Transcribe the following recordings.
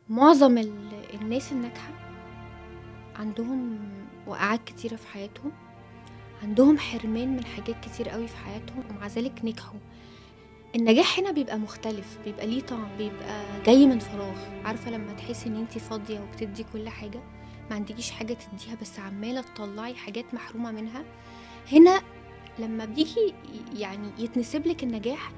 معظم الناس الناجحة عندهم وقعات كتيرة في حياتهم، عندهم حرمان من حاجات كتير قوي في حياتهم ومع ذلك نجحوا. النجاح هنا بيبقى مختلف، بيبقى ليه طعم، بيبقى جاي من فراغ. عارفة لما تحسي ان انتي فاضية وبتدي كل حاجة، ما عندكيش حاجة تديها بس عمالة تطلعي حاجات محرومة منها. هنا لما بيجي يعني يتنسب لك النجاح،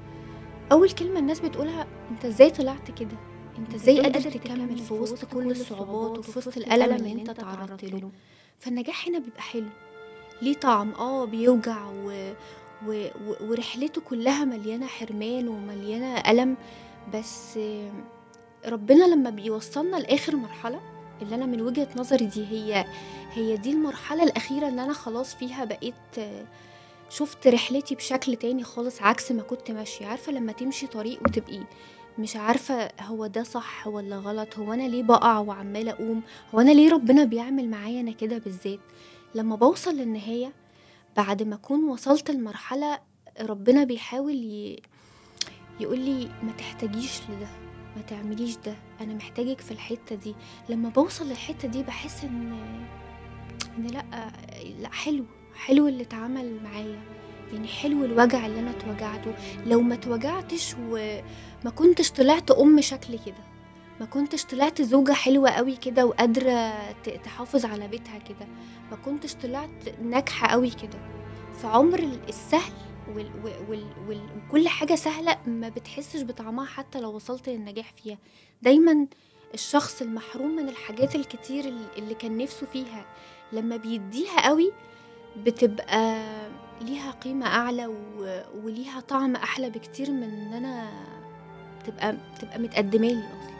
اول كلمة الناس بتقولها: انت ازاي طلعت كده؟ انت ازاي قادر تكمل في وسط كل الصعوبات وفي وسط الألم اللي انت تعرضت له؟ فالنجاح هنا بيبقى حلو، ليه طعم، بيوجع ورحلته كلها مليانة حرمان ومليانة ألم. بس ربنا لما بيوصلنا لآخر مرحلة، اللي أنا من وجهة نظري دي هي دي المرحلة الأخيرة اللي أنا خلاص فيها بقيت شفت رحلتي بشكل تاني خالص عكس ما كنت ماشية. عارفة لما تمشي طريق وتبقي مش عارفة هو ده صح ولا غلط، هو أنا ليه بقع وعمالة أقوم، هو أنا ليه ربنا بيعمل معايا أنا كده بالذات؟ لما بوصل للنهاية بعد ما أكون وصلت المرحلة، ربنا بيحاول يقولي ما تحتاجيش لده، ما تعمليش ده، أنا محتاجك في الحتة دي. لما بوصل للحتة دي بحس إن لا، حلو اللي اتعمل معايا، يعني حلو الوجع اللي أنا اتوجعته. لو ما اتوجعتش وما كنتش طلعت شكل كده، ما كنتش طلعت زوجة حلوة قوي كده وقادرة تحافظ على بيتها كده، ما كنتش طلعت ناجحة قوي كده. فعمر السهل وكل حاجة سهلة ما بتحسش بطعمها حتى لو وصلت للنجاح فيها. دايما الشخص المحروم من الحاجات الكتير اللي كان نفسه فيها، لما بيديها قوي بتبقى ليها قيمة أعلى وليها طعم أحلى بكتير من إن أنا تبقى متقدمالي أصلا.